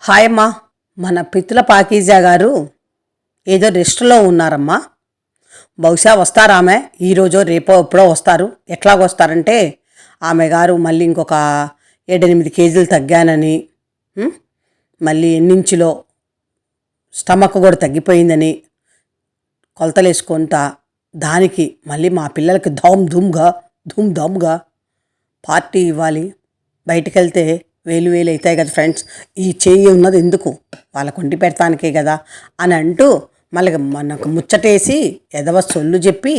Hi అమ్మా. మన పిత్తుల పాకీజా గారు ఏదో రెస్ట్లో ఉన్నారమ్మా. బహుశా వస్తారు ఆమె ఈరోజో రేపో ఎప్పుడో వస్తారు. ఎట్లాగొస్తారంటే ఆమె గారు మళ్ళీ ఇంకొక 7-8 కేజీలు తగ్గానని, మళ్ళీ ఎన్నించులో స్టమక్ కూడా తగ్గిపోయిందని కొలతలు వేసుకుంటా, దానికి మళ్ళీ మా పిల్లలకి ధూమ్ ధామ్గా పార్టీ ఇవ్వాలి. బయటికి వెళ్తే వేలు అవుతాయి కదా ఫ్రెండ్స్, ఈ చెయ్యి ఉన్నది ఎందుకు, వాళ్ళకు వండి పెడతానికే కదా అని అంటూ మళ్ళీ మనకు ముచ్చటేసి ఎదవ సొల్లు చెప్పి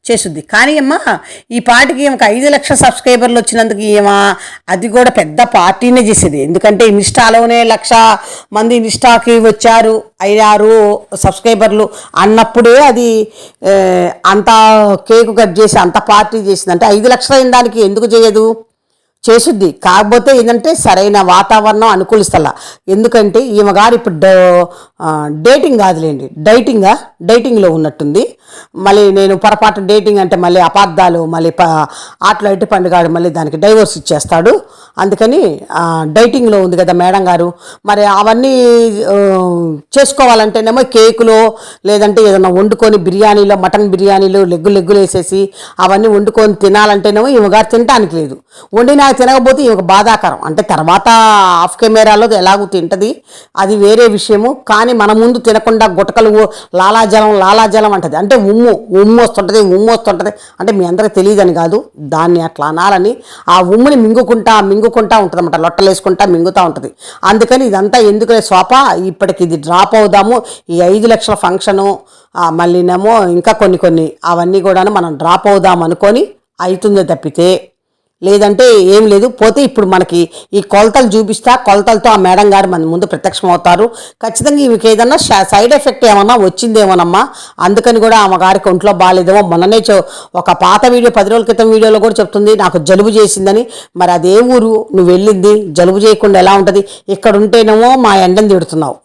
చేసుద్ది. కానీ అమ్మా, ఈ పార్టీకి ఈమెకు 5 లక్షల సబ్స్క్రైబర్లు వచ్చినందుకు అది కూడా పెద్ద పార్టీనే చేసేది. ఎందుకంటే ఇన్స్టాలోనే 1,00,000 మంది ఇన్స్టాకి వచ్చారు, 5-6 సబ్స్క్రైబర్లు అన్నప్పుడే అది అంత కేకు కట్ చేసి అంత పార్టీ చేసిందంటే 5 లక్షలు అయిన దానికి ఎందుకు చేయదు, చేసుద్ది. కాకపోతే ఏంటంటే సరైన వాతావరణం అనుకూలిస్తలా. ఎందుకంటే ఈమె గారు ఇప్పుడు డేటింగ్ కాదులేండి, డైటింగ్లో ఉన్నట్టుంది. మళ్ళీ నేను పొరపాటు డేటింగ్ అంటే మళ్ళీ అపార్థాలు, మళ్ళీ ఆటలో ఎట్టి పండుగాడు మళ్ళీ దానికి డైవోర్స్ ఇచ్చేస్తాడు. అందుకని డైటింగ్లో ఉంది కదా మేడం గారు. మరి అవన్నీ చేసుకోవాలంటేనేమో కేకులో లేదంటే ఏదైనా వండుకొని బిర్యానీలో, మటన్ బిర్యానీలు లెగ్గులు వేసేసి అవన్నీ వండుకొని తినాలంటేనేమో ఈమె గారు తినడానికి లేదు. వండినా తినకపోతే ఈమెకు బాధాకరం. అంటే తర్వాత ఆఫ్ కెమెరాలో ఎలాగూ తింటుంది, అది వేరే విషయము. కానీ మన ముందు తినకుండా గుటకలు లాలాజలం అంటది. అంటే ఉమ్ము వస్తుంటుంది. అంటే మీ అందరికి తెలియదని కాదు, దాన్ని అట్లా అనాలని. ఆ ఉమ్ముని మింగుకుంటా ఉంటుంది అన్నమాట, లొట్టలు వేసుకుంటా మింగుతూ ఉంటుంది. అందుకని ఇదంతా ఎందుకులే స్వాప, ఇప్పటికి ఇది డ్రాప్ అవుదాము. ఈ 5 లక్షల ఫంక్షను మళ్ళీనేమో ఇంకా కొన్ని అవన్నీ కూడాను మనం డ్రాప్ అవుదాం అనుకొని అవుతుందో తప్పితే లేదంటే ఏం లేదు. పోతే ఇప్పుడు మనకి ఈ కొలతలు చూపిస్తా, కొలతలతో ఆ మేడం గారు మన ముందు ప్రత్యక్షం అవుతారు. ఖచ్చితంగా ఈమెకి ఏదన్నా సైడ్ ఎఫెక్ట్ ఏమన్నా వచ్చిందేమోనమ్మా. అందుకని కూడా ఆమె గారికి ఒంట్లో బాగాలేదేమో. మొన్ననే ఒక పాత వీడియో 10 రోజుల క్రితం వీడియోలో కూడా చెప్తుంది నాకు జలుబు చేసిందని. మరి అదే ఊరు నువ్వు వెళ్ళింది, జలుబు చేయకుండా ఎలా ఉంటుంది? ఇక్కడ ఉంటేనేమో మా ఎండని తిడుతున్నావు,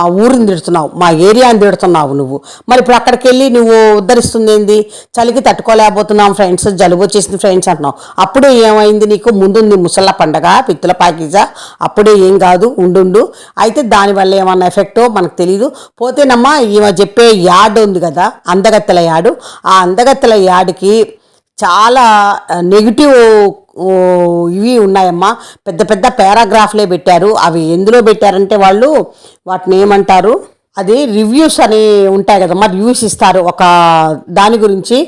మా ఊరిని తిడుతున్నావు, మా ఏరియాని తిడుతున్నావు నువ్వు. మరి ఇప్పుడు అక్కడికి వెళ్ళి నువ్వు ఉద్ధరిస్తుంది ఏంది? చలికి తట్టుకోలేకపోతున్నాం ఫ్రెండ్స్, జలుబు వచ్చేసింది ఫ్రెండ్స్ అంటున్నావు. అప్పుడే ఏమైంది నీకు? ముందుంది ముసళ్ళ పండగ, పిత్తుల పాకీజా, అప్పుడే ఏం కాదు, ఉండు. అయితే దానివల్ల ఏమన్నా ఎఫెక్టో మనకు తెలీదు. పోతేనమ్మా ఈమె చెప్పే యాడ్ ఉంది కదా, అందగత్తెల యాడు, ఆ అందగత్తెల యాడ్కి చాలా నెగిటివ్ ఇవి ఉన్నాయమ్మా. పెద్ద పారాగ్రాఫ్లే పెట్టారు. అవి ఎందులో పెట్టారంటే వాళ్ళు వాటిని ఏమంటారు, అది రివ్యూస్ అని ఉంటాయి కదమ్మా, రివ్యూస్ ఇస్తారు ఒక దాని గురించి.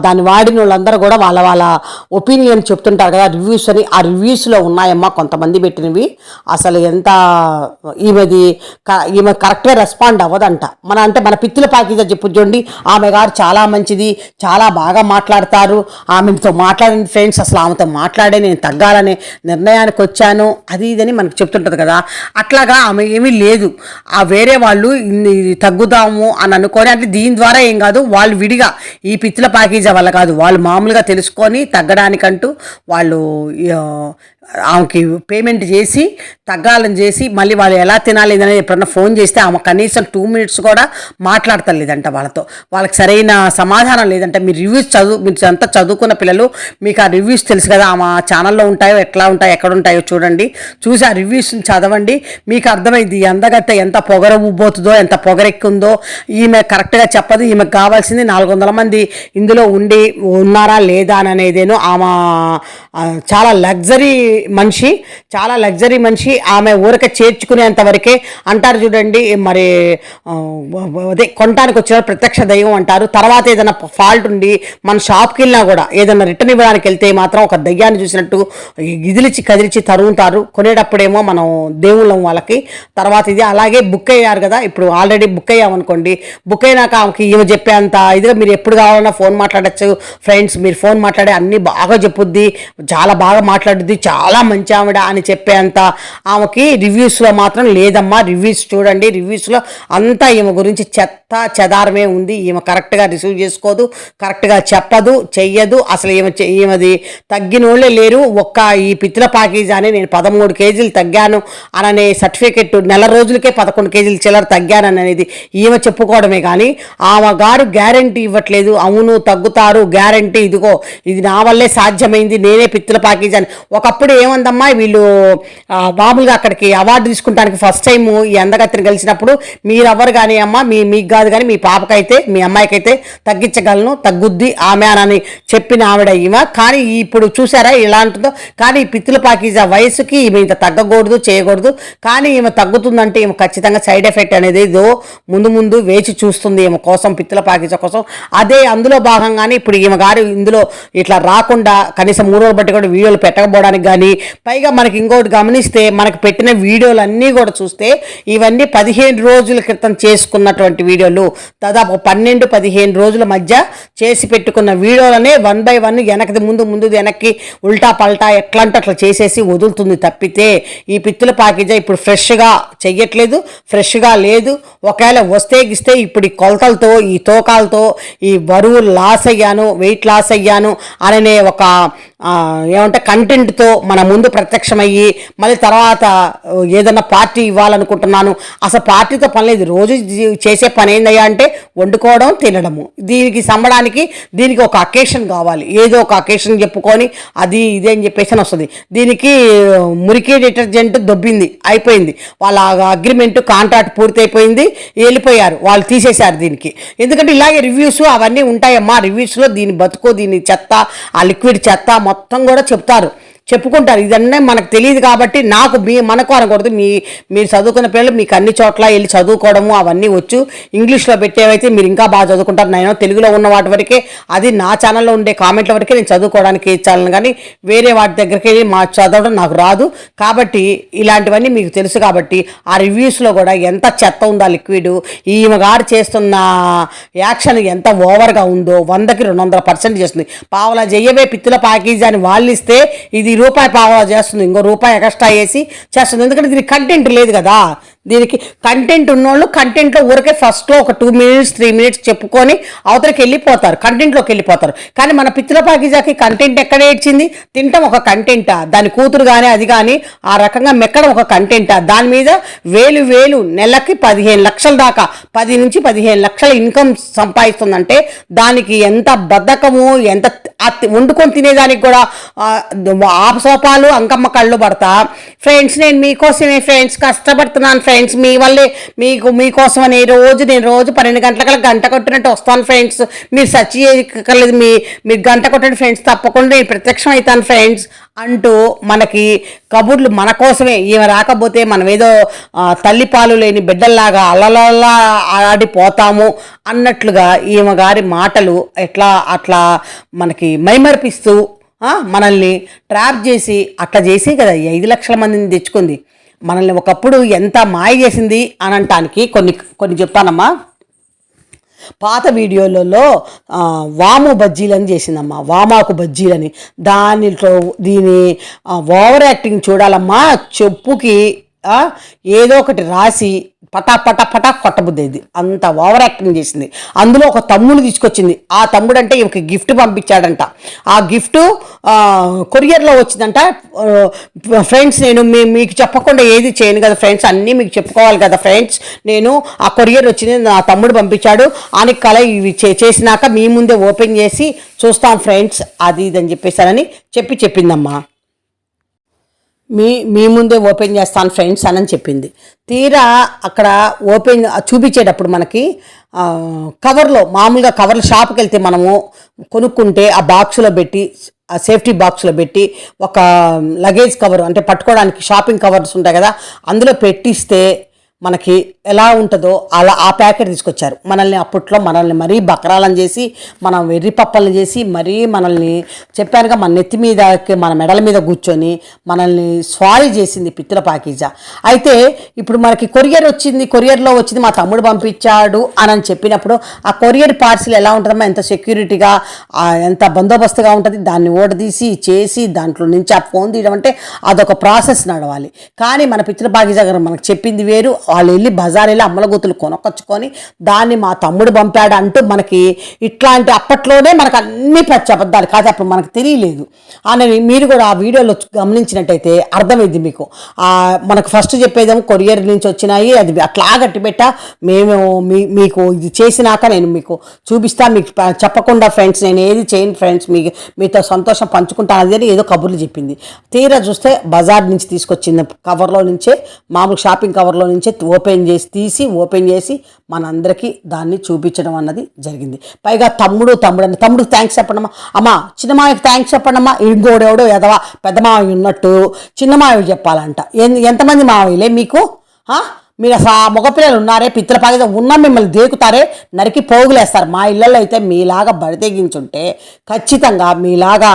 దాన్ని వాడిన వాళ్ళందరూ కూడా వాళ్ళ ఒపీనియన్ చెప్తుంటారు కదా రివ్యూస్ అని. ఆ రివ్యూస్లో ఉన్నాయమ్మా కొంతమంది పెట్టినవి. అసలు ఎంత ఈమె కరెక్ట్గా రెస్పాండ్ అవ్వదంట. మన పిత్తుల పాకీజా చెప్పు చూడండి, ఆమె గారు చాలా మంచిది, చాలా బాగా మాట్లాడతారు, ఆమెతో మాట్లాడిన ఫ్రెండ్స్, అసలు ఆమెతో మాట్లాడే నేను తగ్గాలనే నిర్ణయానికి వచ్చాను, అది ఇదని మనకు చెప్తుంటుంది కదా. అట్లాగా ఆమె ఏమీ లేదు. ఆ వేరే వాళ్ళు తగ్గుదాము అని అనుకొని, అంటే దీని ద్వారా ఏం కాదు, వాళ్ళు విడిగా ఈ పిత్తుల పాకీజా వల్ల కాదు, వాళ్ళు మామూలుగా తెలుసుకొని తగ్గడానికంటూ వాళ్ళు ఆమెకి పేమెంట్ చేసి తగ్గాలని చేసి మళ్ళీ వాళ్ళు ఎలా తినాలి అనేది ఎప్పుడన్నా ఫోన్ చేస్తే ఆమె కనీసం 2 మినిట్స్ కూడా మాట్లాడతలేదంట వాళ్ళతో. వాళ్ళకి సరైన సమాధానం లేదంటే. మీరు అంతా చదువుకున్న పిల్లలు, మీకు ఆ రివ్యూస్ తెలుసు కదా, ఆమె ఛానల్లో ఉంటాయో ఎట్లా ఉంటాయో ఎక్కడ ఉంటాయో చూడండి, చూసి ఆ రివ్యూస్ని చదవండి, మీకు అర్థమైంది ఈ అందగత్తె ఎంత పొగర ఉబ్బోతుందో, ఎంత పొగరెక్కుందో. ఈమె కరెక్ట్గా చెప్పదు. ఈమెకు కావాల్సింది 400 మంది ఇందులో ఉన్నారా లేదా అని అనేదేనో. ఆమె చాలా లగ్జరీ మనిషి. ఆమె ఊరికే చేర్చుకునేంత వరకే అంటారు చూడండి. మరి అదే కొనటానికి వచ్చిన ప్రత్యక్ష దైవం అంటారు. తర్వాత ఏదైనా ఫాల్ట్ ఉండి మన షాప్కి వెళ్ళినా కూడా ఏదైనా రిటర్న్ ఇవ్వడానికి వెళ్తే మాత్రం ఒక దయ్యాన్ని చూసినట్టు కదిలిచి తరుగుతారు. కొనేటప్పుడేమో మనం దేవుళ్ళం వాళ్ళకి. తర్వాత ఇది అలాగే బుక్ అయ్యారు కదా, ఇప్పుడు ఆల్రెడీ బుక్ అయ్యామనుకోండి, బుక్ అయినాక ఆమెకి ఈమె చెప్పేంత ఇదిగా మీరు ఎప్పుడు కావాలన్నా ఫోన్ మాట్లాడచ్చు ఫ్రెండ్స్. మీరు ఫోన్ మాట్లాడే అన్నీ బాగా చెప్పుద్ది, చాలా బాగా మాట్లాడుద్ది, చాలా మంచి ఆవిడ అని చెప్పేంత ఆమెకి రివ్యూస్లో మాత్రం లేదమ్మా. రివ్యూస్ చూడండి, రివ్యూస్లో అంతా ఈమె గురించి చెదారమే ఉంది. ఈమె కరెక్ట్గా రిసీవ్ చేసుకోదు, కరెక్ట్గా చెప్పదు, చెయ్యదు. అసలు ఈమెది తగ్గినోళ్ళే లేరు. ఈ పిత్తుల పాకీజాని నేను 13 కేజీలు తగ్గాను అననే సర్టిఫికెట్, నెల రోజులకే 11 కేజీలు చిల్లర తగ్గాననేది ఈమె చెప్పుకోవడమే. కానీ ఆమె గారు గ్యారంటీ ఇవ్వట్లేదు. అవును తగ్గుతారు గ్యారంటీ, ఇదిగో ఇది నా వల్లే సాధ్యమైంది, నేనే పిత్తుల పాకీజాని. ఒకప్పుడు ఏమందమ్మా వీళ్ళు మామూలుగా అక్కడికి అవార్డు తీసుకుంటానికి ఫస్ట్ టైం ఈ అందగత్తిని కలిసినప్పుడు మీరెవ్వరు కానీ అమ్మ మీకు కాదు కానీ మీ పాపకైతే మీ అమ్మాయికైతే తగ్గించగలను, తగ్గుద్ది ఆమె అని చెప్పిన ఆవిడ ఈమె. కానీ ఇప్పుడు చూసారా ఇలా అంటుందో. కానీ పిత్తుల పాకీజా వయసుకి ఈమె ఇంత తగ్గకూడదు, చేయకూడదు. కానీ ఈమె తగ్గుతుందంటే ఈమె ఖచ్చితంగా సైడ్ ఎఫెక్ట్ అనేది ఏదో ముందు ముందు వేచి చూస్తుంది ఈమె కోసం, పిత్తుల పాకీజా కోసం. అదే అందులో భాగంగానే ఇప్పుడు ఈమె గారు ఇందులో ఇట్లా రాకుండా కనీసం 3 రోజులు బట్టి కూడా వీడియోలు పెట్టకపోవడానికి కానీ, పైగా మనకి ఇంకోటి గమనిస్తే మనకు పెట్టిన వీడియోలు అన్నీ కూడా చూస్తే ఇవన్నీ 15 రోజుల క్రితం చేసుకున్నటువంటి వీడియోలు. దాదాపు 12-15 రోజుల మధ్య చేసి పెట్టుకున్న వీడియోలనే 1 by 1 వెనకది ముందు వెనక్కి ఉల్టా పల్టా ఎట్లంటే అట్లా చేసేసి వదులుతుంది తప్పితే ఈ పిత్తుల పాకీజా ఇప్పుడు ఫ్రెష్గా చెయ్యట్లేదు, ఫ్రెష్గా లేదు. ఒకవేళ వస్తే గిస్తే ఇప్పుడు ఈ కొలతలతో, ఈ తూకాలతో ఈ బరువు లాస్ అయ్యాను, వెయిట్ లాస్ అయ్యాను అనే ఒక ఏమంటే కంటెంట్తో మన ముందు ప్రత్యక్షమయ్యి మళ్ళీ తర్వాత ఏదన్నా పార్టీ ఇవ్వాలనుకుంటున్నాను. అసలు పార్టీతో పని లేదు, రోజు చేసే పని ఏందయ్యా అంటే వండుకోవడం, తినడము. దీనికి సంబడానికి దీనికి ఒక అకేషన్ కావాలి, ఏదో ఒక అకేషన్ చెప్పుకొని అది ఇదే అని చెప్పేసి వస్తుంది. దీనికి మురికి డిటర్జెంట్ దొబ్బింది, అయిపోయింది. వాళ్ళ అగ్రిమెంట్ కాంట్రాక్ట్ పూర్తయిపోయింది, వెళ్ళిపోయారు, వాళ్ళు తీసేశారు దీనికి. ఎందుకంటే ఇలాగే రివ్యూస్ అవన్నీ ఉంటాయమ్మా. రివ్యూస్లో దీని బతుకు, దీని చెత్త, ఆ లిక్విడ్ చెత్త మొత్తం కూడా చెప్పుకుంటారు. ఇదన్నీ మనకు తెలియదు కాబట్టి నాకు మనకు అనకూడదు. మీరు చదువుకున్న పిల్లలు మీకు అన్ని చోట్ల వెళ్ళి చదువుకోవడము అవన్నీ వచ్చు. ఇంగ్లీష్లో పెట్టేవైతే మీరు ఇంకా బాగా చదువుకుంటారు. నేను తెలుగులో ఉన్న వాటి వరకే, అది నా ఛానల్లో ఉండే కామెంట్ల వరకే నేను చదువుకోవడానికి ఇచ్చాను, కానీ వేరే వాటి దగ్గరికి వెళ్ళి మా చదవడం నాకు రాదు. కాబట్టి ఇలాంటివన్నీ మీకు తెలుసు కాబట్టి ఆ రివ్యూస్లో కూడా ఎంత చెత్త ఉందో లిక్విడ్, ఈమె గారు చేస్తున్న యాక్షన్ ఎంత ఓవర్గా ఉందో 100కి 200% చేస్తుంది. పావలా చెయ్యవే పిత్తుల పాకీజా అని వాళ్ళు ఇస్తే ఇది రూపాయి పావలా చేస్తుంది, ఇంకో రూపాయి ఎక్స్ట్రా వేసి చేస్తుంది. ఎందుకంటే దీనికి కంటెంట్ లేదు కదా. దీనికి కంటెంట్ ఉన్నోళ్ళు కంటెంట్లో ఊరికే ఫస్ట్లో ఒక 2 minutes 3 minutes చెప్పుకొని అవతలకి వెళ్ళిపోతారు, కంటెంట్లోకి వెళ్ళిపోతారు. కానీ మన పిత్తుల పాకీజాకి కంటెంట్ ఎక్కడ ఇచ్చింది? తినటం ఒక కంటెంటా, దాని కూతురు కానీ అది కానీ ఆ రకంగా మెక్కడం ఒక కంటెంటా? దాని మీద వేలు నెలకి 15 లక్షల దాకా 10 నుంచి 15 లక్షల ఇన్కమ్ సంపాదిస్తుందంటే దానికి ఎంత బద్ధకము, ఎంత వండుకొని తినేదానికి కూడా ఆపసోపాలు అంకమ్మ కళ్ళు పడతా. ఫ్రెండ్స్ నేను మీకోసమే ఫ్రెండ్స్ కష్టపడుతున్నాను ఫ్రెండ్స్, మీ వల్లే మీకోసమని నేను రోజు 12 గంటలకల్లా గంట కొట్టినట్టు వస్తాను ఫ్రెండ్స్, మీరు సర్చ్ చేయక్కర్లేదు, మీరు గంట కొట్టండి ఫ్రెండ్స్, తప్పకుండా నేను ప్రత్యక్షం అవుతాను ఫ్రెండ్స్ అంటూ మనకి కబుర్లు మన కోసమే. ఈమె రాకపోతే మనం ఏదో తల్లిపాలు లేని బిడ్డల్లాగా అలలలా ఆడిపోతాము అన్నట్లుగా ఈమె గారి మాటలు అట్లా మనకి మైమర్పిస్తూ మనల్ని ట్రాప్ చేసి అట్లా చేసి కదా 5 లక్షల మందిని తెచ్చుకుంది. మనల్ని ఒకప్పుడు ఎంత మాయ చేసింది అని అనటానికి కొన్ని చెప్తానమ్మా. పాత వీడియోలలో వాము బజ్జీలని చేసిందమ్మా, వామాకు బజ్జీలని. దీని ఓవర్ యాక్టింగ్ చూడాలమ్మా. చెప్పుకి ఏదో ఒకటి రాసి పటా కొట్టబుద్దేది, అంత ఓవర్ యాక్టింగ్ చేసింది. అందులో ఒక తమ్ముడు తీసుకొచ్చింది. ఆ తమ్ముడు అంటే ఈమెకి గిఫ్ట్ పంపించాడంట. ఆ గిఫ్ట్ కొరియర్లో వచ్చిందంట. ఫ్రెండ్స్ నేను మీకు చెప్పకుండా ఏది చేయను కదా ఫ్రెండ్స్, అన్నీ మీకు చెప్పుకోవాలి కదా ఫ్రెండ్స్. నేను ఆ కొరియర్ వచ్చింది, నా తమ్ముడు పంపించాడు, ఆనికి కల ఇవి చేసినాక మీ ముందే ఓపెన్ చేసి చూస్తాం ఫ్రెండ్స్ అది ఇది అని చెప్పేసానని చెప్పిందమ్మా. మీ ముందే ఓపెన్ చేస్తాను ఫ్రెండ్స్ అని చెప్పింది. తీరా అక్కడ ఓపెన్ చూపించేటప్పుడు మనకి కవర్లో, మామూలుగా కవర్ల షాప్కి వెళ్తే మనము కొనుక్కుంటే ఆ బాక్స్లో పెట్టి, ఆ సేఫ్టీ బాక్స్లో పెట్టి ఒక లగేజ్ కవర్ అంటే పట్టుకోవడానికి షాపింగ్ కవర్స్ ఉంటాయి కదా, అందులో పెట్టిస్తే మనకి ఎలా ఉంటుందో అలా ఆ ప్యాకెట్ తీసుకొచ్చారు. అప్పట్లో మనల్ని మరీ బకరాలను చేసి, మనం వెర్రి పప్పలను చేసి, మరీ మనల్ని చెప్పానుగా మన నెత్తి మీద మన మెడల మీద కూర్చొని మనల్ని స్వారీ చేసింది పిత్తుల పాకీజా. అయితే ఇప్పుడు మనకి కొరియర్లో వచ్చింది, మా తమ్ముడు పంపించాడు అని చెప్పినప్పుడు ఆ కొరియర్ పార్సిల్ ఎలా ఉంటుందమ్మా, ఎంత సెక్యూరిటీగా ఎంత బందోబస్తుగా ఉంటుంది. దాన్ని ఓడదీసి చేసి దాంట్లో నుంచి ఆ ఫోన్ తీయడం అంటే అదొక ప్రాసెస్ నడవాలి. కానీ మన పిత్తుల పాకీజా గారు మనకు చెప్పింది వేరు, వాళ్ళు వెళ్ళి బజార్ వెళ్ళి అమ్మలగూతులు కొనకొచ్చుకొని దాన్ని మా తమ్ముడు పంపాడు అంటూ మనకి ఇట్లాంటి అప్పట్లోనే మనకు అన్ని పచ్చి అబద్ధాలు కాదు, అప్పుడు మనకు తెలియలేదు అని మీరు కూడా ఆ వీడియోలో గమనించినట్టయితే అర్థమైంది మీకు. మనకు ఫస్ట్ చెప్పేదేమో కొరియర్ నుంచి వచ్చినాయి, అది అట్లా గట్టిపెట్టా మేము మీకు ఇది చేసినాక నేను మీకు చూపిస్తా, మీకు చెప్పకుండా ఫ్రెండ్స్ నేను ఏది చేయను ఫ్రెండ్స్, మీతో సంతోషం పంచుకుంటాను అది ఏదో కబుర్లు చెప్పింది. తీరా చూస్తే బజార్ నుంచి తీసుకొచ్చింది కవర్లో నుంచే, మామూలు షాపింగ్ కవర్లో నుంచే ఓపెన్ చేసి మనందరికీ దాన్ని చూపించడం అన్నది జరిగింది. పైగా తమ్ముడికి థ్యాంక్స్ చెప్పండమ్మా, అమ్మా చిన్న మావయ్యకి థ్యాంక్స్ చెప్పండమ్మా, ఇంకోడెవడో ఎదవా పెద్ద మావయ్య ఉన్నట్టు చిన్న మావయ్య చెప్పాలంట. ఎంతమంది మావయ్యలే మీకు? మీరు అసలు ఆ మగపిల్లలు ఉన్నారే పిత్తల పాగిద ఉన్న మిమ్మల్ని దేకుతారే, నరికి పోగులేస్తారు. మా ఇళ్ళల్లో అయితే మీలాగా బడితెగించుంటే ఖచ్చితంగా మీలాగా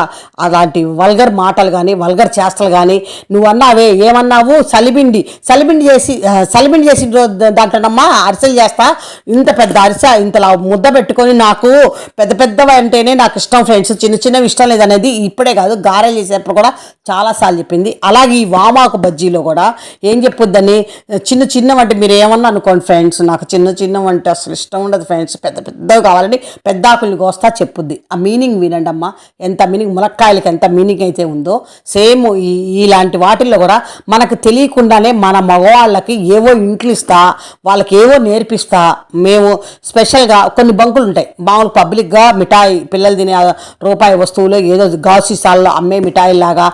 అలాంటి వల్గర్ మాటలు కానీ వల్గర్ చేష్టలు కానీ నువ్వు అన్నావే, ఏమన్నావు, సలిబిండి చేసి దాంట్లోనమ్మా అరిసెలు చేస్తా, ఇంత పెద్ద అరిసె ఇంతలా ముద్ద పెట్టుకొని నాకు పెద్దవి అంటేనే నాకు ఇష్టం ఫ్రెండ్స్, చిన్నవి ఇష్టం లేదనేది ఇప్పుడే కాదు గారెలు చేసేటప్పుడు కూడా చాలాసార్లు చెప్పింది. అలాగే ఈ వామాకు బజ్జీలో కూడా ఏం చెప్పొద్దని చిన్న వంటి మీరు ఏమన్నా అనుకోండి ఫ్రెండ్స్, నాకు చిన్న వంట అసలు ఇష్టం ఉండదు ఫ్రెండ్స్, పెద్దవి కావాలని పెద్ద ఆకులు కోస్తా చెప్పుద్ది. ఆ మీనింగ్ వినండి అమ్మా, ఎంత మీనింగ్, ములక్కాయలకి ఎంత మీనింగ్ అయితే ఉందో సేమ్ ఇలాంటి వాటిల్లో కూడా మనకు తెలియకుండానే మన మగవాళ్ళకి ఏవో ఇంట్లు ఇస్తా, వాళ్ళకి ఏవో నేర్పిస్తా. మేము స్పెషల్గా కొన్ని బంకులు ఉంటాయి మామూలు పబ్లిక్గా మిఠాయి పిల్లలు తినే రూపాయి వస్తువులు ఏదో గాసీసాల్లో అమ్మే మిఠాయిలాగా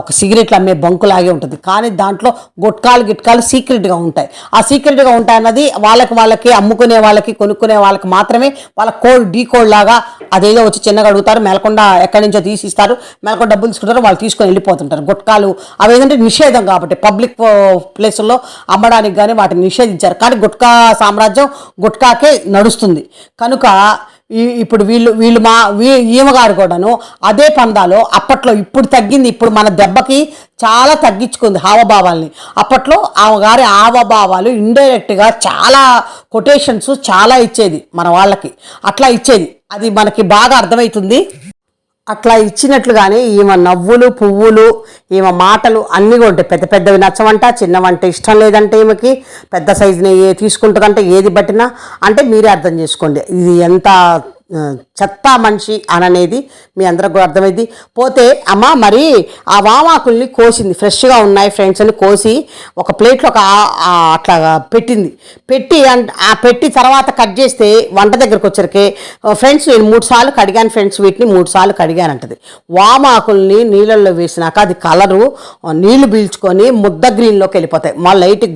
ఒక సిగరెట్లు అమ్మే బంకులాగే ఉంటుంది, కానీ దాంట్లో గిట్కాలు సీక్రెట్గా ఉంటాయి. ఆ సీక్రెట్గా ఉంటాయన్నది వాళ్ళకి అమ్ముకునే వాళ్ళకి కొనుక్కునే వాళ్ళకి మాత్రమే, వాళ్ళ కోడ్ లాగా అదేదో వచ్చి చిన్నగా అడుగుతారు, మేలకొండ ఎక్కడి నుంచో తీసిస్తారు, మేలకొండ డబ్బులు తీసుకుంటారు, వాళ్ళు తీసుకొని వెళ్ళిపోతుంటారు. గుట్కాలు అవి ఏంటంటే నిషేధం కాబట్టి పబ్లిక్ ప్లేసుల్లో అమ్మడానికి కానీ వాటిని నిషేధించారు, కానీ గుట్కా సామ్రాజ్యం గుట్కాకే నడుస్తుంది. కనుక ఇప్పుడు ఈమెగారు కూడాను అదే పందాలో అప్పట్లో, ఇప్పుడు తగ్గింది, ఇప్పుడు మన దెబ్బకి చాలా తగ్గించుకుంది హావభావాల్ని. అప్పట్లో ఆమెగారి హావభావాలు ఇండైరెక్ట్గా చాలా కొటేషన్స్ చాలా ఇచ్చేది మన వాళ్ళకి, అట్లా ఇచ్చేది, అది మనకి బాగా అర్థమవుతుంది. అట్లా ఇచ్చినట్లుగానే ఈమె నవ్వులు పువ్వులు ఈమె మాటలు అన్నీ కూడా ఉంటాయి. పెద్దవి నచ్చవంట, చిన్నవంటే ఇష్టం లేదంటే ఈమెకి, పెద్ద సైజుని తీసుకుంటుందంటే ఏది బట్టినా అంటే మీరే అర్థం చేసుకోండి ఇది ఎంత చెత్త మనిషి అననేది మీ అందరికి కూడా అర్థమైంది. పోతే అమ్మ మరి ఆ వామాకుల్ని కోసింది, ఫ్రెష్గా ఉన్నాయి ఫ్రెండ్స్ అని కోసి ఒక ప్లేట్లో అట్లా పెట్టి తర్వాత కట్ చేస్తే వంట దగ్గరకు వచ్చరికి ఫ్రెండ్స్ నేను 3 సార్లు కడిగాను ఫ్రెండ్స్, వీటిని 3 సార్లు కడిగానంటది. వామాకుల్ని నీళ్ళల్లో వేసినాక అది కలరు నీళ్లు పీల్చుకొని ముద్ద గ్రీన్లోకి వెళ్ళిపోతాయి. మా లైట్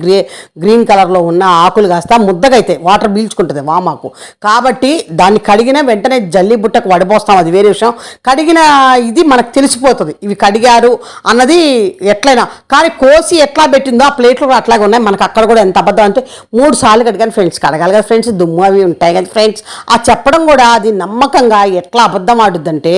గ్రీన్ కలర్లో ఉన్న ఆకులు కాస్త ముద్దగా అయితే వాటర్ పీల్చుకుంటుంది వామాకు, కాబట్టి దాన్ని కడిగిన వెంటనే జల్లి బుట్టకు వడిపోస్తాం, అది వేరే విషయం. కడిగిన ఇది మనకు తెలిసిపోతుంది ఇవి కడిగారు అన్నది ఎట్లయినా, కానీ కోసి ఎట్లా పెట్టిందో ఆ ప్లేట్లు కూడా అట్లాగే ఉన్నాయి. మనకు అక్కడ కూడా ఎంత అబద్ధం అంటే 3 సార్లు కడిగాను ఫ్రెండ్స్, కడగాలి కదా ఫ్రెండ్స్, దుమ్ము అవి ఉంటాయి కదా ఫ్రెండ్స్. ఆ చెప్పడం కూడా అది నమ్మకంగా ఎట్లా అబద్ధం ఆడుద్దంటే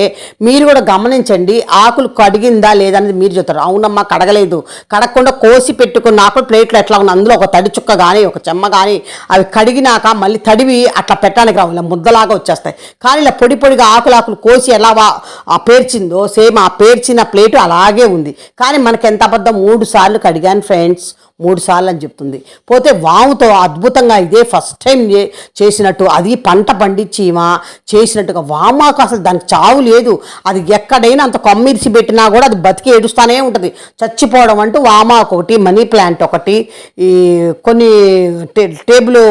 మీరు కూడా గమనించండి. ఆకులు కడిగిందా లేదనేది మీరు చెప్తారు, అవునమ్మా కడగలేదు, కడగకుండా కోసి పెట్టుకున్న ఆకులు ప్లేట్లు ఎట్లా ఉన్నాయి, అందులో ఒక తడి చుక్క కానీ ఒక చెమ్మ కానీ అవి కడిగినాక మళ్ళీ తడివి అట్లా పెట్టడానికి రావు, ఇలా ముద్దలాగా వచ్చేస్తాయి. కానీ ఇలా పొడిగా ఆకులు కోసి ఎలా పేర్చిందో సేమ్ ఆ పేర్చిన ప్లేటు అలాగే ఉంది. కానీ మనకి ఎంత అబద్ధం, 3 సార్లు కడిగాను ఫ్రెండ్స్, 3 సార్లు అని చెప్తుంది. పోతే వాముతో అద్భుతంగా ఇదే ఫస్ట్ టైం చేసినట్టు, అది పంట పండించి చేసినట్టుగా వామాకు అసలు దానికి చావు లేదు, అది ఎక్కడైనా అంత కొమ్మిరిసి పెట్టినా కూడా అది బతికి ఏడుస్తూనే ఉంటుంది. చచ్చిపోవడం అంటూ వామాకు ఒకటి, మనీ ప్లాంట్ ఒకటి, ఈ కొన్ని టేబుల్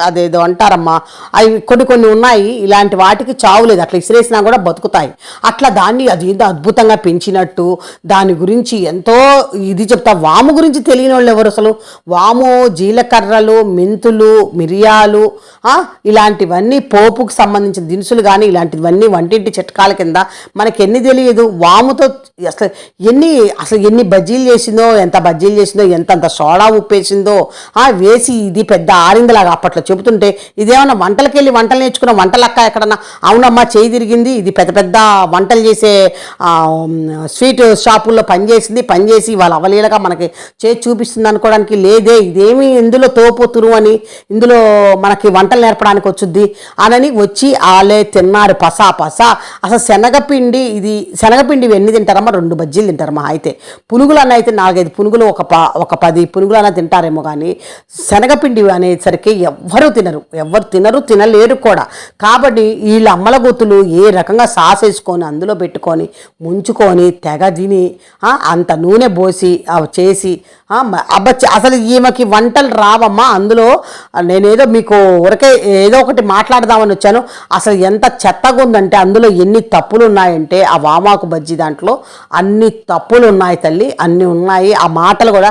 అదేదో అంటారమ్మా అవి కొన్ని ఉన్నాయి, ఇలాంటి వాటికి చావు లేదు, అట్లా ఇసిరేసినా కూడా బతుకుతాయి. అట్లా దాన్ని అది ఏదో అద్భుతంగా పెంచినట్టు దాని గురించి ఎంతో ఇది చెప్తా. వాము గురించి తెలియని వాళ్ళు ఎవరు అసలు? వాము, జీలకర్రలు, మెంతులు, మిరియాలు ఇలాంటివన్నీ పోపుకు సంబంధించిన దినుసులు కానీ ఇలాంటివన్నీ వంటింటి చిట్కాల కింద మనకి ఎన్ని తెలియదు. వాముతో అసలు ఎన్ని బజ్జీలు చేసిందో, ఎంతంత సోడా ఉప్పేసిందో వేసి ఇది పెద్ద ఆరిందలాగా అప్పట్లో చెబుతుంటే, ఇదేమన్నా వంటలు నేర్చుకున్న వంటలక్క ఎక్కడ ఎక్కడన్నా అవునమ్మా చేయి తిరిగింది, ఇది పెద్ద పెద్ద వంటలు చేసే స్వీట్ షాపుల్లో పనిచేసి వాళ్ళు అవలీలగా మనకి చేసి చూపిస్తుంది అనుకోవడానికి లేదే. ఇదేమి ఇందులో తోపు తురుము అని, ఇందులో మనకి వంటలు నేర్పడానికి వచ్చుద్ది అనని వచ్చి వాళ్ళే తిన్నారు పసా అసలు శనగపిండి ఎన్ని తింటారమ్మా? 2 బజ్జీలు తింటారమ్మా. అయితే పునుగులు అన్న అయితే 4-5 పునుగులు, ఒక 10 పునుగులు అన్న తింటారేమో. కానీ శనగపిండి అనేసరికి ఎవరు తినలేరు కూడా. కాబట్టి వీళ్ళ అమ్మల గుత్తులు ఏ రకంగా సాస్ వేసుకొని అందులో పెట్టుకొని ముంచుకొని తెగ తిని అంత నూనె పోసి చేసి అసలు ఈమెకి వంటలు రావమ్మా. అందులో నేనేదో మీకు ఊరకే ఏదో ఒకటి మాట్లాడదామని వచ్చాను. అసలు ఎంత చెత్తగా ఉందంటే అందులో ఎన్ని తప్పులు ఉన్నాయంటే ఆ వామాకు బజ్జీ దాంట్లో అన్ని తప్పులు ఉన్నాయి తల్లి, అన్నీ ఉన్నాయి. ఆ మాటలు కూడా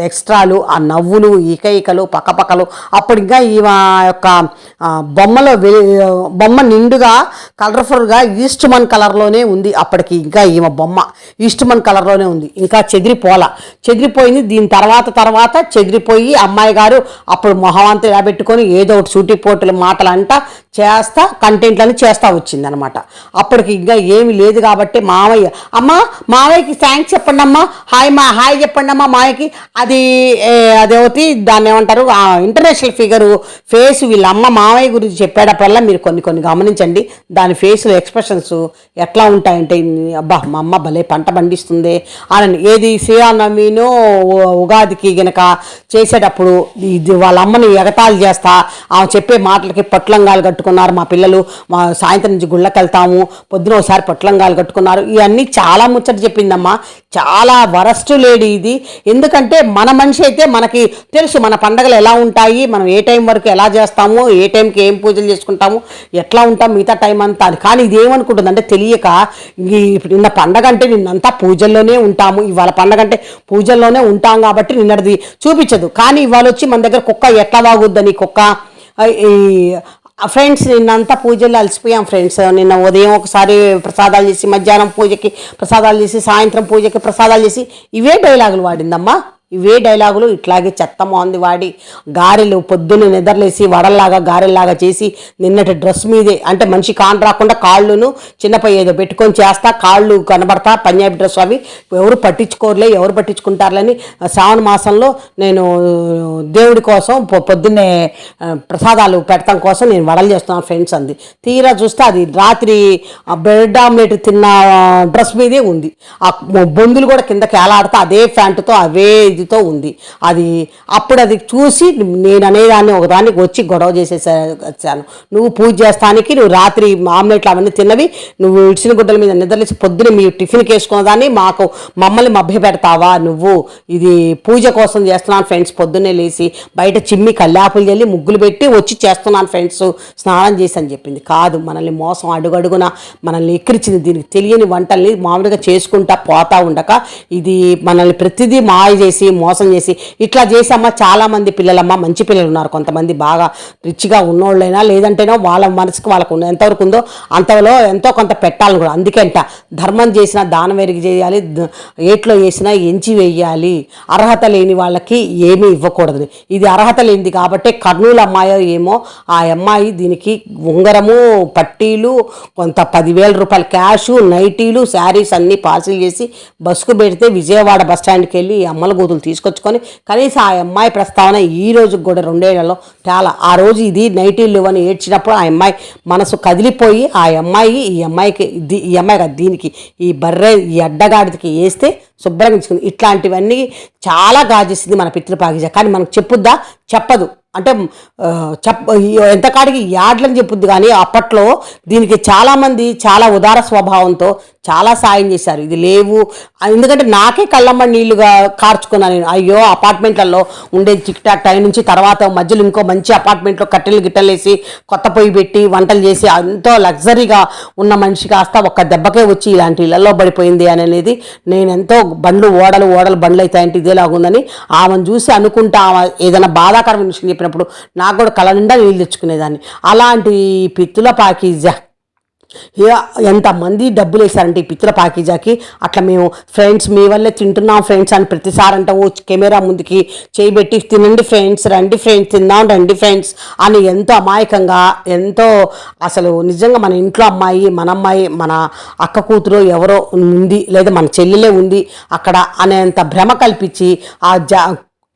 ఎక్స్ట్రాలు, ఆ నవ్వులు, ఈకలు పక్కపక్కలు. అప్పుడు ఇంకా ఈ యొక్క బొమ్మ నిండుగా కలర్ఫుల్గా ఈస్ట్మన్ కలర్లోనే ఉంది. అప్పటికి ఇంకా ఈమె బొమ్మ ఈస్ట్మన్ కలర్లోనే ఉంది, ఇంకా చెదిరిపోయింది. దీని తర్వాత చెదిరిపోయి అమ్మాయి గారు అప్పుడు మొహమంతా ఇలా పెట్టుకొని ఏదో ఒకటి సూటిపోటుల మాటలంట చేస్తా కంటెంట్లని చేస్తా వచ్చిందనమాట. అప్పటికి ఇంకా ఏమి లేదు కాబట్టి మావయ్యకి థ్యాంక్స్ చెప్పండి అమ్మా, హాయ్ చెప్పండి అమ్మా మావయ్యకి. అదేమిటి దాన్ని ఏమంటారు, ఇంటర్నేషనల్ ఫిగరు ఫేస్ వీళ్ళ అమ్మ మావయ్య గురించి చెప్పేటప్పుడల్లా మీరు కొన్ని గమనించండి. దాని ఫేస్లో ఎక్స్ప్రెషన్స్ ఎట్లా ఉంటాయంటే అబ్బా మా అమ్మ భలే పంట పండిస్తుంది అని. ఏది శ్రీరామనవమినో ఉగాదికి గనక చేసేటప్పుడు వాళ్ళ అమ్మని ఎగతాళి చేస్తా ఆమె చెప్పే మాటలకి పొట్లంగాలు కట్టుకున్నారు మా పిల్లలు, మా సాయంత్రం నుంచి గుళ్ళకి వెళ్తాము, పొద్దున ఒకసారి పొట్లంగాలు కట్టుకున్నారు, ఇవన్నీ చాలా ముచ్చట చెప్పిందమ్మా. చాలా వరస్ట్ లేడీ ఇది. ఎందుకంటే మన మనిషి అయితే మనకి తెలుసు మన పండగలు ఎలా ఉంటాయి, మనం ఏ టైం వరకు ఎలా చేస్తాము, ఏ టైంకి ఏం పూజలు చేసుకుంటాము, ఎట్లా ఉంటాం మిగతా టైం అంతా అని. కానీ ఇదేమనుకుంటుంది అంటే తెలియక నిన్న పండగ అంటే నిన్నంతా పూజల్లోనే ఉంటాము, ఇవాళ పండగ అంటే పూజల్లోనే ఉంటాం కాబట్టి నిన్నటిది చూపించదు. కానీ ఇవాళ వచ్చి మన దగ్గర కుక్క ఎట్లా బాగుద్దని ఫ్రెండ్స్ నిన్నంతా పూజల్లో అలసిపోయాం ఫ్రెండ్స్. నిన్న ఉదయం ఒకసారి ప్రసాదాలు చేసి, మధ్యాహ్నం పూజకి ప్రసాదాలు చేసి, సాయంత్రం పూజకి ప్రసాదాలు చేసి ఇవే డైలాగులు వాడిందమ్మా. ఇవే డైలాగులు ఇట్లాగే చెత్త మోంది వాడి గారెలు పొద్దున్న నిద్రలేసి వడల్లాగా గారెల్లాగా చేసి నిన్నటి డ్రెస్ మీదే అంటే మనిషి కాన్ రాకుండా కాళ్ళును చిన్నపై ఏదో పెట్టుకొని చేస్తా, కాళ్ళు కనబడతా, పంజాబీ డ్రెస్ అవి ఎవరు పట్టించుకుంటారులని శ్రావణ మాసంలో నేను దేవుడి కోసం పొద్దున్నే ప్రసాదాలు పెట్టడం కోసం నేను వడలు చేస్తున్నాను ఫ్రెండ్స్ అంది. తీరా చూస్తే అది రాత్రి బ్రెడ్ ఆమ్లెట్ తిన్న డ్రెస్ మీదే ఉంది. ఆ బొందులు కూడా కిందకి ఏలాడుతా అదే ప్యాంటుతో అవే ఇదితో ఉంది. అప్పుడు అది చూసి నేను అనేదాన్ని ఒకదానికి వచ్చి గొడవ చేసేసాను. నువ్వు పూజ చేస్తానికి నువ్వు రాత్రి ఆమ్లెట్లు అవన్నీ తిన్నవి నువ్వు ఇడిసిన గుడ్డల మీద నిద్రలేసి పొద్దున మీ టిఫిన్కి వేసుకున్న దాన్ని మమ్మల్ని మభ్య పెడతావా నువ్వు? ఇది పూజ కోసం చేస్తున్నాను ఫ్రెండ్స్, పొద్దున్నే లేచి బయట చిమ్మి కల్లాపులు చల్లి ముగ్గులు పెట్టి వచ్చి చేస్తున్నాను ఫ్రెండ్స్, స్నానం చేసి అని చెప్పింది. కాదు, మనల్ని మోసం అడుగడుగున మనల్ని ఎక్కిరించింది. దీనికి తెలియని వంటల్ని మామూలుగా చేసుకుంటా పోతా ఉండక ఇది మనల్ని ప్రతిదీ మాయ చేసి మోసం చేసి ఇట్లా చేసమ్మా. చాలామంది పిల్లలమ్మ మంచి పిల్లలు ఉన్నారు, కొంతమంది బాగా రిచ్గా ఉన్నోళ్ళైనా లేదంటేనో వాళ్ళ మనసుకు వాళ్ళకు ఎంతవరకు ఉందో అంతలో ఎంతో కొంత పెట్టాలని కూడా. అందుకే అంట ధర్మం చేసినా దానం ఎరిగి చేయాలి, ఏట్లో వేసినా ఎంచి వేయాలి, అర్హత లేని వాళ్ళకి ఏమీ ఇవ్వకూడదు. ఇది అర్హత లేనిది కాబట్టి కర్నూలు అమ్మాయో ఏమో ఆ అమ్మాయి దీనికి ఉంగరము పట్టీలు కొంత 10,000 రూపాయల క్యాషు నైటీలు శారీస్ అన్నీ పార్సిల్ చేసి బస్సుకు పెడితే విజయవాడ బస్ స్టాండ్కి వెళ్ళి అమ్మల గోతులు తీసుకొచ్చుకొని కనీసం ఆ అమ్మాయి ప్రస్తావన ఈ రోజుకి కూడా 2 ఏళ్లలో చాలా. ఆ రోజు ఇది నైటీలు లేవని ఏడ్చినప్పుడు ఆ అమ్మాయి మనసు కదిలిపోయి ఈ అమ్మాయికి దీనికి ఈ బర్రె ఈ అడ్డగాడికి వేస్తే శుభ్రంగా తీసుకుంది. ఇట్లాంటివన్నీ చాలా గాజేసింది మన పితృపాగిజ. కానీ మనకు చెప్పుద్దా? చెప్పదు. అంటే ఎంతకాడికి యాడ్లని చెప్పుద్ది. కానీ అప్పట్లో దీనికి చాలామంది చాలా ఉదార స్వభావంతో చాలా సాయం చేశారు. ఇది లేవు ఎందుకంటే నాకే కళ్ళమ్మ నీళ్లుగా కార్చుకున్నాను నేను. అయ్యో అపార్ట్మెంట్లలో ఉండేది టిక్టాక్ టైం నుంచి తర్వాత మధ్యలో ఇంకో మంచి అపార్ట్మెంట్లో గిట్టలేసి కొత్త పొయ్యి పెట్టి వంటలు చేసి ఎంతో లగ్జరీగా ఉన్న మనిషి కాస్త ఒక్క దెబ్బకే వచ్చి ఇలాంటి ఇళ్లలో పడిపోయింది అనేది నేను ఎంతో ఓడలు బండ్లు అవుతాయంటే ఇదేలాగుందని ఆమెను చూసి అనుకుంటా ఏదైనా బాధాకరమైన విషయం చెప్పినప్పుడు నాకు కూడా కళ్ళ నిండా నీళ్ళు తెచ్చుకునేదాన్ని. అలాంటి పిత్తుల పాకీజ ఎంతమంది డబ్బులు వేశారంటే ఈ పిత్తుల పాకిజాకి. అట్లా మేము ఫ్రెండ్స్ మీ వల్లే తింటున్నాం ఫ్రెండ్స్ అని ప్రతిసారి అంటాము. కెమెరా ముందుకి చేయబెట్టి తినండి ఫ్రెండ్స్, రండి ఫ్రెండ్స్, తిందాం రండి ఫ్రెండ్స్ అని ఎంతో అమాయకంగా, ఎంతో అసలు నిజంగా మన ఇంట్లో అమ్మాయి, మన అమ్మాయి, మన అక్క కూతురు ఎవరో ఉంది లేదా మన చెల్లెలే ఉంది అక్కడ అనేంత భ్రమ కల్పించి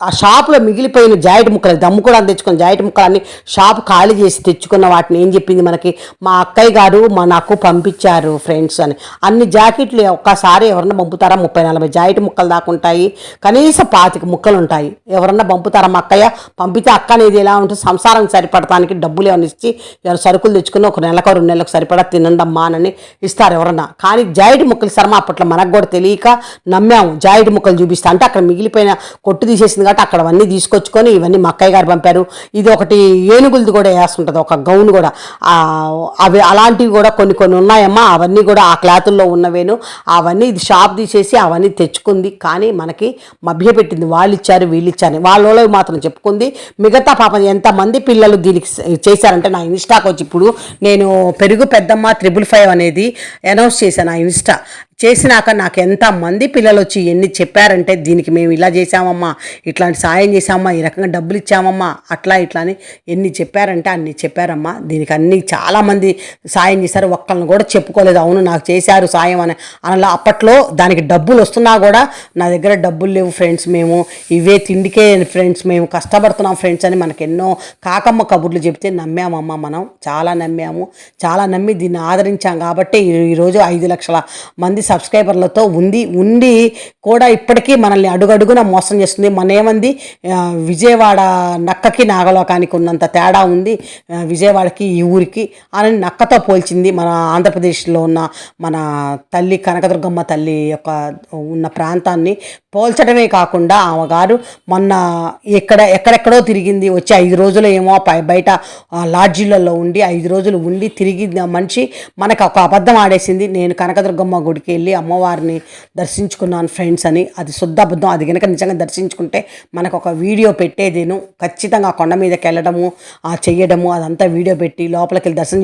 ఆ షాపులో మిగిలిపోయిన జాకెట్ ముక్కలు దమ్ము కూడా తెచ్చుకున్న జాకెట్ ముక్కలన్నీ షాపు ఖాళీ చేసి తెచ్చుకున్న వాటిని ఏం చెప్పింది మనకి, మా అక్కయ్య గారు నాకు పంపించారు ఫ్రెండ్స్ అని. అన్ని జాకెట్లు ఒక్కసారి ఎవరన్నా పంపుతారా? 30-40 జాకెట్ ముక్కలు దాకా ఉంటాయి, కనీసం 25 ముక్కలు ఉంటాయి. ఎవరన్నా పంపుతారా? మా అక్కయ్య పంపితే అక్క అనేది ఎలా ఉంటుంది, సంసారం సరిపడటానికి డబ్బులు ఏమైనా ఇచ్చి ఎవరు సరుకులు తెచ్చుకుని 1 నెలకు 2 నెలలకు సరిపడా తినండి అమ్మా అని ఇస్తారు ఎవరన్నా. కానీ జాకెట్ ముక్కలు సరమా అప్పట్లో మనకు కూడా తెలియక నమ్మాము. జాకెట్ ముక్కలు చూపిస్తా అంటే అక్కడ మిగిలిపోయిన కొట్టు తీసేసింది కాబట్టి అక్కడ అవన్నీ తీసుకొచ్చుకొని ఇవన్నీ మా అక్కయ్య గారు పంపారు. ఇది ఒకటి ఏనుగులది కూడా వేస్తుంటుంది ఒక గౌన్ కూడా, అవి అలాంటివి కూడా కొన్ని కొన్ని ఉన్నాయమ్మా. అవన్నీ కూడా ఆ క్లాతుల్లో ఉన్నవేను. అవన్నీ ఇది షాప్ తీసేసి అవన్నీ తెచ్చుకుంది. కానీ మనకి మభ్యపెట్టింది. వాళ్ళు ఇచ్చారు వీళ్ళు ఇచ్చారు, వాళ్ళలో మాత్రం చెప్పుకుంది. మిగతా పాపం ఎంతమంది పిల్లలు దీనికి చేశారంటే నా ఇన్స్టాకి వచ్చి ఇప్పుడు నేను పెరుగు పెద్దమ్మ 555 అనేది అనౌన్స్ చేశాను. ఆ ఇన్స్టా చేసినాక నాకు ఎంతమంది పిల్లలు వచ్చి ఎన్ని చెప్పారంటే, దీనికి మేము ఇలా చేసామమ్మా, ఇట్లాంటి సాయం చేసామమ్మా, ఈ రకంగా డబ్బులు ఇచ్చామమ్మా, అట్లా ఇట్లా అని ఎన్ని చెప్పారంటే అన్ని చెప్పారమ్మా. దీనికి అన్ని చాలామంది సాయం చేశారు. ఒక్కళ్ళని కూడా చెప్పుకోలేదు అవును నాకు చేశారు సాయం అని అలా. అప్పట్లో దానికి డబ్బులు వస్తున్నా కూడా నా దగ్గర డబ్బులు లేవు ఫ్రెండ్స్, మేము ఇవే తిండికే ఫ్రెండ్స్, మేము కష్టపడుతున్నాం ఫ్రెండ్స్ అని మనకు ఎన్నో కాకమ్మ కబుర్లు చెప్తే నమ్మామమ్మా. మనం చాలా నమ్మాము, చాలా నమ్మి దీన్ని ఆదరించాం కాబట్టి ఈరోజు 5 లక్షల మంది సబ్స్క్రైబర్లతో ఉండి కూడా ఇప్పటికీ మనల్ని అడుగడుగున మోసం చేస్తుంది. మన ఏమంది విజయవాడ నక్కకి నాగలోకానికి ఉన్నంత తేడా ఉంది విజయవాడకి ఈ ఊరికి అని నక్కతో పోల్చింది. మన ఆంధ్రప్రదేశ్లో ఉన్న మన తల్లి కనకదుర్గమ్మ తల్లి యొక్క ఉన్న ప్రాంతాన్ని పోల్చడమే కాకుండా ఆమె గారు మొన్న ఎక్కడెక్కడో తిరిగింది. వచ్చి 5 రోజులు ఏమో బయట లాడ్జీలలో ఉండి 5 రోజులు ఉండి తిరిగి మనిషి మనకు ఒక అబద్ధం ఆడేసింది. నేను కనకదుర్గమ్మ గుడికి వెళ్ళి అమ్మవారిని దర్శించుకున్నాను ఫ్రెండ్స్ అని. అది శుద్ధ అబద్ధం. అది కనుక నిజంగా దర్శించుకుంటే మనకు ఒక వీడియో పెట్టేదేను. ఖచ్చితంగా కొండ మీదకి వెళ్ళడము చెయ్యడము అదంతా వీడియో పెట్టి లోపలికి వెళ్ళి దర్శనం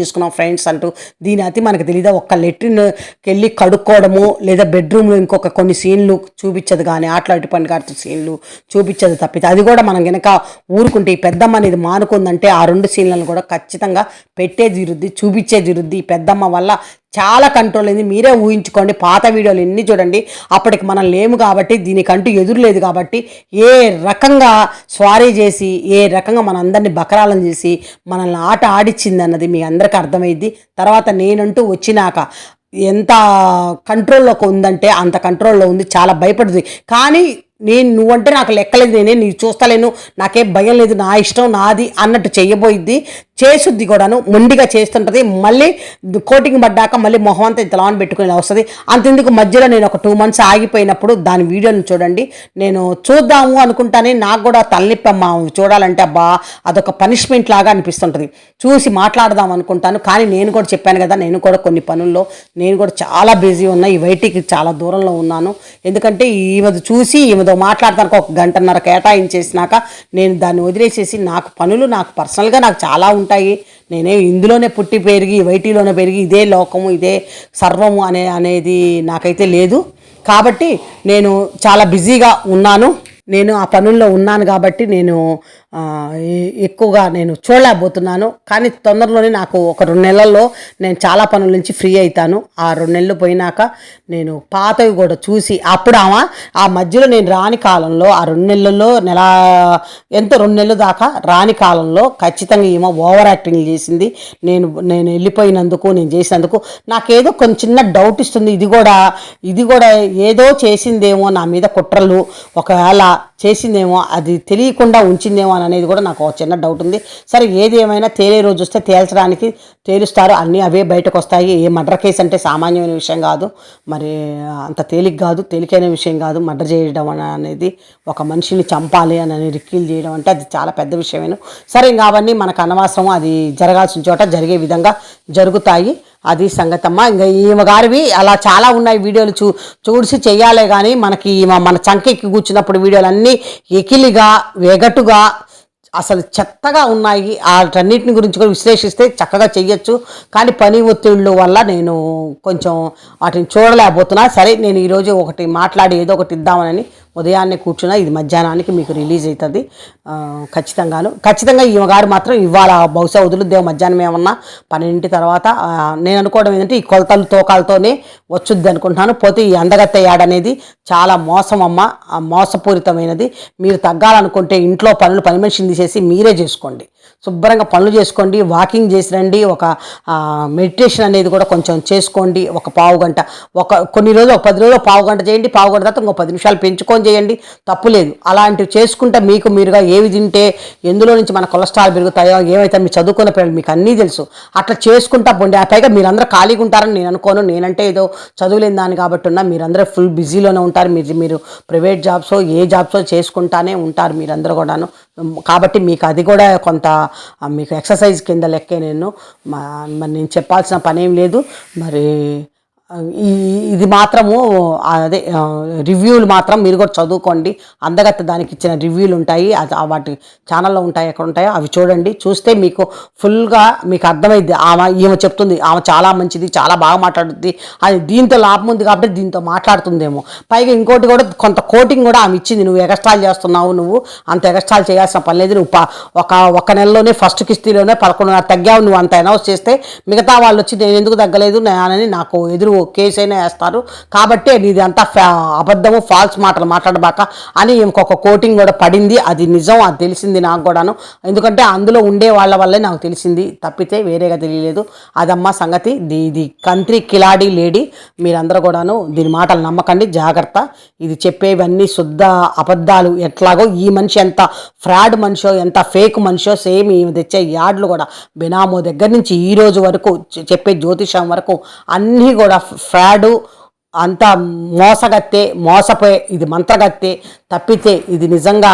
చేసుకున్నాం ఫ్రెండ్స్ అంటూ. దీని అతి మనకు తెలీదా? ఒక్క లెట్రిన్కి వెళ్ళి కడుక్కోవడము లేదా బెడ్రూమ్లో ఇంకొక కొన్ని సీన్లు చూపించదు, కానీ ఆటలాంటి పని కాదు సీన్లు చూపించదు తప్పితే. అది కూడా మనం కనుక ఊరుకుంటే ఈ పెద్దమ్మ అనేది మానుకుందంటే ఆ 2 సీన్లను కూడా ఖచ్చితంగా పెట్టేది విరుద్ది, చూపించేది విరుద్ది. ఈ పెద్దమ్మ వల్ల చాలా కంట్రోల్ అయింది. మీరే ఊహించుకోండి, పాత వీడియోలు ఎన్ని చూడండి. అప్పటికి మనం లేము కాబట్టి, దీనికంటూ ఎదురు లేదు కాబట్టి ఏ రకంగా స్వారీ చేసి ఏ రకంగా మనందరినీ బకరాలం చేసి మనల్ని ఆట ఆడిచ్చింది అన్నది మీ అందరికీ అర్థమైంది. తర్వాత నేనంటూ వచ్చినాక ఎంత కంట్రోల్లోకి ఉందంటే అంత కంట్రోల్లో ఉంది. చాలా భయపడుతుంది. కానీ నువ్వంటే నాకు లెక్కలేదు, నీకు చూస్తలేను, నాకేం భయం లేదు, నా ఇష్టం నాది అన్నట్టు చెయ్యబోయిద్ది. చేసుద్ది కూడాను, మొండిగా చేస్తుంటుంది. మళ్ళీ కోటింగ్ పడ్డాక మళ్ళీ మొహం అంతా ఇంత లాన్ పెట్టుకుని వస్తుంది. అంతెందుకు మధ్యలో నేను ఒక 2 months ఆగిపోయినప్పుడు దాని వీడియోని చూడండి. నేను చూద్దాము అనుకుంటానే నాకు కూడా తలనిప్పమ్మా చూడాలంటే. అబ్బా అదొక పనిష్మెంట్ లాగా అనిపిస్తుంటుంది. చూసి మాట్లాడదాం అనుకుంటాను, కానీ నేను కూడా చెప్పాను కదా, నేను కూడా కొన్ని పనుల్లో నేను కూడా చాలా బిజీ ఉన్నా. ఈ బయటికి చాలా దూరంలో ఉన్నాను. ఎందుకంటే ఈమెది చూసి ఈమెతో మాట్లాడతానికి 1 గంటన్నర కేటాయించేసినాక నేను దాన్ని వదిలేసేసి నాకు పనులు నాకు పర్సనల్గా నాకు చాలా ఉంటాయి. నేనే ఇందులోనే పుట్టి పెరిగి వైటీలోనే పెరిగి ఇదే లోకము ఇదే సర్వము అనేది నాకైతే లేదు. కాబట్టి నేను చాలా బిజీగా ఉన్నాను. నేను ఆ పనుల్లో ఉన్నాను కాబట్టి నేను ఎక్కువగా నేను చూడలేకపోతున్నాను. కానీ తొందరలోనే నాకు ఒక 2 నెలల్లో నేను చాలా పనుల నుంచి ఫ్రీ అవుతాను. ఆ 2 నెలలు పోయినాక నేను పాతవి కూడా చూసి అప్పుడు ఆ మధ్యలో నేను రాని కాలంలో ఆ 2 నెలల్లో ఎంతో 2 నెలల దాకా రాని కాలంలో ఖచ్చితంగా ఏమో ఓవర్ యాక్టింగ్ చేసింది. నేను వెళ్ళిపోయినందుకు నేను చేసినందుకు నాకేదో కొంచెం చిన్న డౌట్ ఇస్తుంది. ఇది కూడా ఏదో చేసిందేమో నా మీద కుట్రలు, ఒకవేళ చేసిందేమో అది తెలియకుండా ఉంచిందేమో అనేది కూడా నాకు ఒక చిన్న డౌట్ ఉంది. సరే ఏది ఏమైనా తేలే రోజు వస్తే తేల్చడానికి తేలుస్తారు, అన్నీ అవే బయటకు వస్తాయి. ఏ మర్డర్ కేసు అంటే సామాన్యమైన విషయం కాదు, మరి అంత తేలికైన విషయం కాదు. మర్డర్ చేయడం అనేది ఒక మనిషిని చంపాలి అని రిక్కీలు చేయడం అంటే అది చాలా పెద్ద విషయమేను. సరే ఇంకా అవన్నీ మనకు అనవసరం, అది జరగాల్సిన చోట జరిగే విధంగా జరుగుతాయి. అది సంగతమ్మ. ఇంకా ఈమె గారివి అలా చాలా ఉన్నాయి వీడియోలు చూసి చెయ్యాలే కానీ మనకి మన చంకెక్కి కూర్చున్నప్పుడు వీడియోలు అన్నీ ఎకిలిగా వెగటుగా అసలు చెత్తగా ఉన్నాయి. వాటన్నిటిని గురించి కూడా విశ్లేషిస్తే చక్కగా చెయ్యొచ్చు. కానీ పని ఒత్తిళ్ళు వల్ల నేను కొంచెం వాటిని చూడలేకపోతున్నా. సరే, నేను ఈరోజు ఒకటి మాట్లాడి ఏదో ఒకటి ఇద్దామని ఉదయాన్నే కూర్చున్నా. ఇది మధ్యాహ్నానికి మీకు రిలీజ్ అవుతుంది ఖచ్చితంగా. ఈమె గారు మాత్రం ఇవాళ బహుశా వదులుద్దేమో మధ్యాహ్నం ఏమన్నా 12 తర్వాత. నేను అనుకోవడం ఏంటంటే ఈ కొలతలు తోకాలతోనే వచ్చుద్ది అనుకుంటున్నాను. పోతే ఈ అందగత్తె యాడ్ అనేది చాలా మోసం అమ్మ, మోసపూరితమైనది. మీరు తగ్గాలనుకుంటే ఇంట్లో పని మనిషిని తీసేసి మీరే చేసుకోండి. శుభ్రంగా పనులు చేసుకోండి, వాకింగ్ చేసి రండి, ఒక మెడిటేషన్ అనేది కూడా కొంచెం చేసుకోండి. ఒక పావు గంట, కొన్ని రోజులు, ఒక 10 రోజులు పావు గంట చేయండి. పావు గంట తర్వాత ఇంకో 10 నిమిషాలు పెంచుకొని చేయండి, తప్పులేదు. అలాంటివి చేసుకుంటే మీకు మీరుగా ఏవి తింటే ఎందులో నుంచి మన కొలెస్ట్రాల్ పెరుగుతాయో, ఏమైతే మీరు చదువుకున్న పిల్లలు మీకు అన్నీ తెలుసు. అట్లా చేసుకుంటా పోండి. పైగా మీరందరూ ఖాళీగా ఉంటారని నేను అనుకోను. నేనంటే ఏదో చదువులేని దాన్ని కాబట్టి ఉన్నా, మీరందరూ ఫుల్ బిజీలోనే ఉంటారు. మీరు ప్రైవేట్ జాబ్సో ఏ జాబ్సో చేసుకుంటానే ఉంటారు మీరందరూ కూడాను. కాబట్టి మీకు అది కూడా కొంత మీకు ఎక్సర్సైజ్ కింద లెక్కే. మరి నేను చెప్పాల్సిన పనేం లేదు. మరి ఇది మాత్రము అదే రివ్యూలు మాత్రం మీరు కూడా చదువుకోండి. అందగత్తె దానికి ఇచ్చిన రివ్యూలు ఉంటాయి, వాటి ఛానల్లో ఉంటాయి, ఎక్కడ ఉంటాయో అవి చూడండి. చూస్తే మీకు ఫుల్గా మీకు అర్థమైద్ది. ఈమె చెప్తుంది ఆమె చాలా మంచిది, చాలా బాగా మాట్లాడుద్ది, అది దీంతో లాభం ఉంది కాబట్టి దీంతో మాట్లాడుతుందేమో. పైగా ఇంకోటి కూడా కొంత కోటింగ్ కూడా ఆమె ఇచ్చింది. నువ్వు ఎగస్ట్రాల్ చేస్తున్నావు, నువ్వు అంత ఎగస్ట్రాల్ చేయాల్సిన పని లేదు, నువ్వు ఒక నెలలోనే ఫస్ట్ కిస్తీలోనే 11.5 తగ్గావు, నువ్వు అంత అనౌన్స్ చేస్తే మిగతా వాళ్ళు వచ్చి నేను ఎందుకు తగ్గలేదు అని నాకు ఎదురు కేసు అయినా వేస్తారు. కాబట్టి ఇది అంతా అబద్ధము, ఫాల్స్ మాటలు మాట్లాడబాక అని ఇంకొక కోటింగ్ కూడా పడింది. అది నిజం, అది తెలిసింది నాకు కూడాను. ఎందుకంటే అందులో ఉండే వాళ్ళ వల్లే నాకు తెలిసింది, తప్పితే వేరేగా తెలియలేదు. అదమ్మా సంగతి. ఇది కంట్రీ కిలాడి లేడీ. మీరందరూ కూడాను దీని మాటలు నమ్మకండి, జాగ్రత్త. ఇది చెప్పేవన్నీ శుద్ధ అబద్ధాలు. ఎట్లాగో ఈ మనిషి ఎంత ఫ్రాడ్ మనిషో, ఎంత ఫేక్ మనిషో, సేమ్ ఈమె తెచ్చే యాడ్లు కూడా బినామో దగ్గర నుంచి ఈ రోజు వరకు చెప్పే జ్యోతిషం వరకు అన్నీ కూడా ఫ్రాడు, అంతా మోసగత్తే, మోసపోయే, ఇది మంత్రగత్తే, తప్పితే ఇది నిజంగా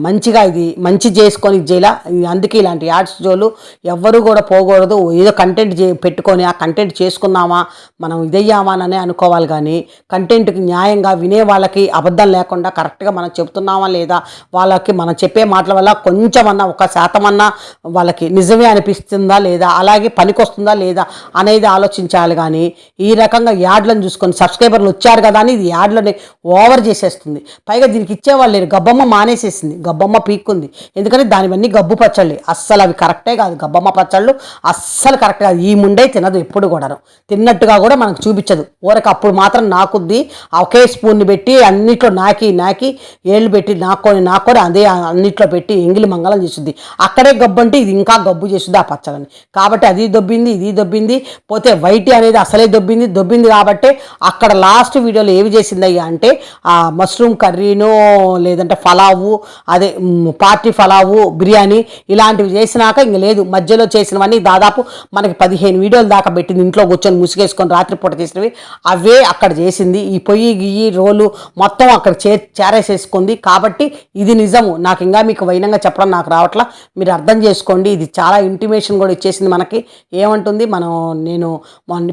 మంచిగా ఇది మంచి చేసుకొని చేయాల. అందుకే ఇలాంటి యాడ్స్ జోలు ఎవ్వరూ కూడా పోకూడదు. ఏదో కంటెంట్ పెట్టుకొని ఆ కంటెంట్ చేసుకున్నామా మనం ఇదయ్యామా అని అనుకోవాలి. కానీ కంటెంట్కి న్యాయంగా వినే వాళ్ళకి అబద్ధం లేకుండా కరెక్ట్గా మనం చెప్తున్నామా లేదా, వాళ్ళకి మనం చెప్పే మాటల వల్ల కొంచెమన్నా 1% వాళ్ళకి నిజమే అనిపిస్తుందా లేదా, అలాగే పనికొస్తుందా లేదా అనేది ఆలోచించాలి. కానీ ఈ రకంగా యాడ్లను చూసుకొని సబ్స్క్రైబర్లు వచ్చారు కదా అని ఇది యాడ్లని ఓవర్ చేసేస్తుంది. పైగా దీనికి ఇచ్చేవాళ్ళు లేరు. గబ్బమ్మ మానేసేసింది, గబ్బమ్మ పీక్కుంది. ఎందుకంటే దానివన్నీ గబ్బు పచ్చళ్ళు, అస్సలు అవి కరెక్టే కాదు. గబ్బమ్మ పచ్చళ్ళు అస్సలు కరెక్ట్ కాదు. ఈ ముండే తినదు, ఎప్పుడు కూడాను తిన్నట్టుగా కూడా మనకు చూపించదు. ఊరక అప్పుడు మాత్రం నాకుద్ది ఒకే స్పూన్ని పెట్టి అన్నిట్లో నాకి ఏళ్ళు పెట్టి నాకొని అదే అన్నిట్లో పెట్టి ఎంగిలి మంగళం చేస్తుంది. అక్కడే గబ్బు అంటే ఇది ఇంకా గబ్బు చేస్తుంది ఆ పచ్చళ్ళని. కాబట్టి అది దొబ్బింది, ఇది దొబ్బింది. పోతే వైటీ అనేది అసలే దొబ్బింది కాబట్టి అక్కడ లాస్ట్ వీడియోలో ఏవి చేసిందయ్యా అంటే ఆ మష్రూమ్ కర్రీను, లేదంటే ఫలావు, అదే పార్టీ ఫలావు, బిర్యానీ ఇలాంటివి చేసినాక ఇంక లేదు. మధ్యలో చేసినవన్నీ దాదాపు మనకి 15 వీడియోలు దాకా పెట్టింది. ఇంట్లో కూర్చొని ముసుగేసుకొని రాత్రిపూట చేసినవి అవే అక్కడ చేసింది. ఈ పొయ్యి గియ్యి రోలు మొత్తం అక్కడ చేరేసేసుకుంది. కాబట్టి ఇది నిజము. నాకు ఇంకా మీకు వైనంగా చెప్పడం నాకు రావట్లా, మీరు అర్థం చేసుకోండి. ఇది చాలా ఇంటిమేషన్ కూడా ఇచ్చేసింది మనకి. ఏమంటుంది, నేను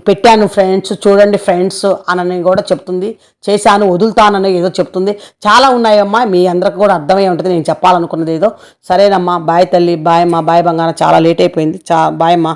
పెట్టాను ఫ్రెండ్స్ చూడండి ఫ్రెండ్స్ అని కూడా చెప్తుంది, చేశాను వదులుతానని ఏదో చెప్తుంది. చాలా ఉన్నాయమ్మా, మీ అందరికి కూడా అర్థమై ఉంటుంది నేను చెప్పాలనుకున్నది ఏదో. సరేనమ్మా, బాయ్ తల్లి, బాయ్ అమ్మా, బాయ్ బంగారం. చాలా లేట్ అయిపోయింది. బాయ్ అమ్మా.